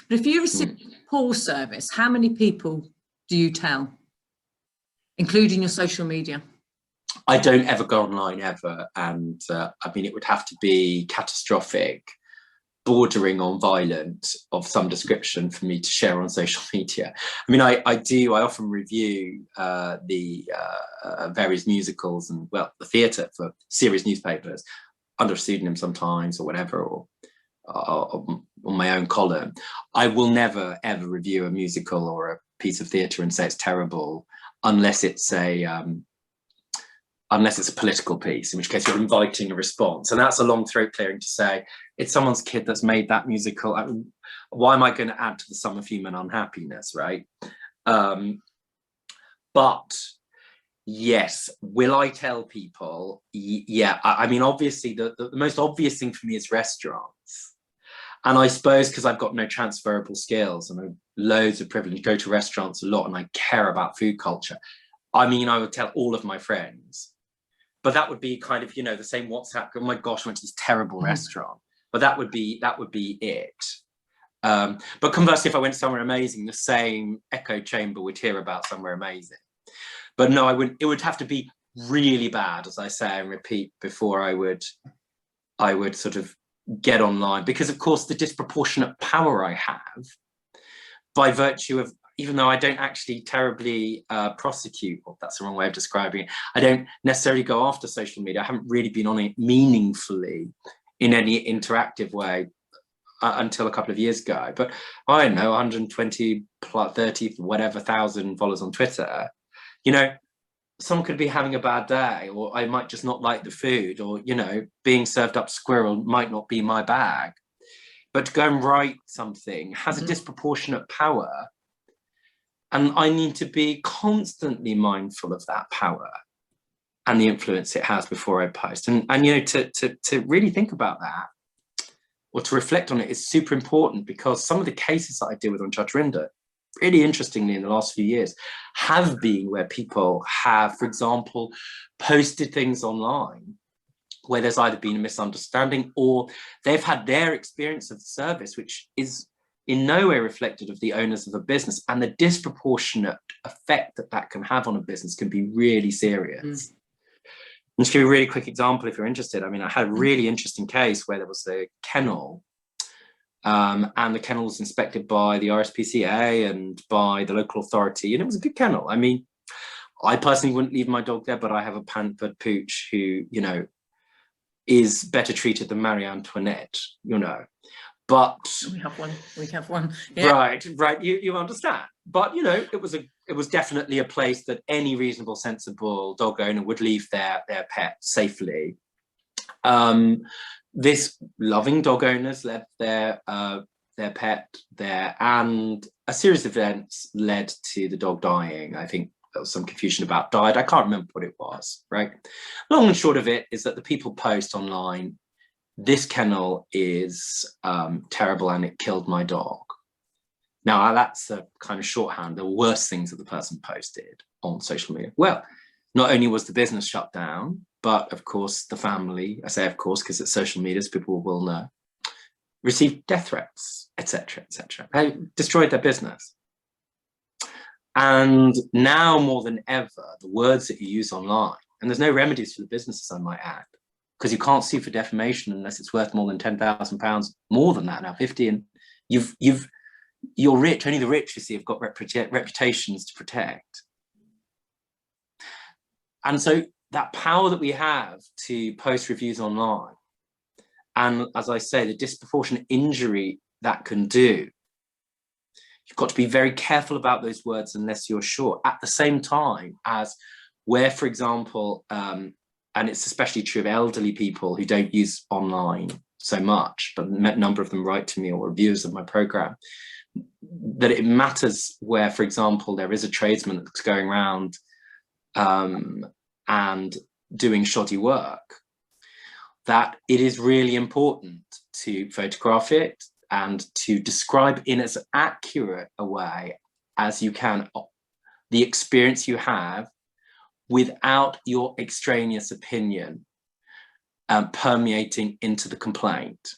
But if you receive a poor service, how many people do you tell, including your social media? I don't ever go online ever, and I mean, it would have to be catastrophic, bordering on violent of some description for me to share on social media. I mean, I often review the various musicals and, well, the theatre for serious newspapers under a pseudonym sometimes or whatever, or on my own column. I will never ever review a musical or a piece of theatre and say it's terrible unless it's a political piece, in which case you're inviting a response. And that's a long throat clearing to say, it's someone's kid that's made that musical. I mean, why am I going to add to the sum of human unhappiness, right? But yes, will I tell people? Yeah, I mean, obviously the most obvious thing for me is restaurants. And I suppose because I've got no transferable skills and I've loads of privilege, go to restaurants a lot and I care about food culture. I mean, I would tell all of my friends, but that would be kind of, you know, the same WhatsApp, oh my gosh, I went to this terrible restaurant. But that would be it. But conversely, if I went somewhere amazing, the same echo chamber would hear about somewhere amazing. But no, I wouldn't. It would have to be really bad, as I say and repeat, before I would sort of get online, because of course the disproportionate power I have by virtue of, even though I don't actually terribly prosecute, or that's the wrong way of describing it, I don't necessarily go after social media. I haven't really been on it meaningfully in any interactive way until a couple of years ago. But I don't know, 120 plus 30 whatever thousand followers on Twitter, you know, someone could be having a bad day, or I might just not like the food, or, you know, being served up squirrel might not be my bag. But to go and write something has a disproportionate power. And I need to be constantly mindful of that power and the influence it has before I post. And you know, to really think about that, or to reflect on it, is super important, because some of the cases that I deal with on Judge Rinder, really interestingly in the last few years, have been where people have, for example, posted things online where there's either been a misunderstanding or they've had their experience of the service, which is in no way reflected of the owners of a business, and the disproportionate effect that that can have on a business can be really serious. I'll just give you a really quick example if you're interested. I mean, I had a really interesting case where there was a kennel, and the kennel was inspected by the RSPCA and by the local authority, and it was a good kennel. I mean, I personally wouldn't leave my dog there, but I have a pampered pooch who, you know, is better treated than Marie Antoinette, you know. But we have one. Yeah. Right. You understand. But, you know, it was definitely a place that any reasonable, sensible dog owner would leave their pet safely. This loving dog owners left their pet there, and a series of events led to the dog dying. I think there was some confusion about died. I can't remember what it was, right? Long and short of it is that the people post online, this kennel is terrible and it killed my dog. Now, that's a kind of shorthand, the worst things that the person posted on social media. Well, not only was the business shut down, but of course the family, I say of course because it's social media, so people will know, received death threats, etc., etc. They destroyed their business. And now more than ever, the words that you use online, and there's no remedies for the businesses, I might add, because you can't sue for defamation unless it's worth more than £10,000, more than that now, 50, and you're rich. Only the rich, you see, have got reputations to protect. And so that power that we have to post reviews online, and as I say, the disproportionate injury that can do, you've got to be very careful about those words unless you're sure. At the same time as where, for example, and it's especially true of elderly people who don't use online so much, but a number of them write to me, or reviewers of my program, that it matters where, for example, there is a tradesman that's going around and doing shoddy work, that it is really important to photograph it and to describe in as accurate a way as you can the experience you have without your extraneous opinion permeating into the complaint.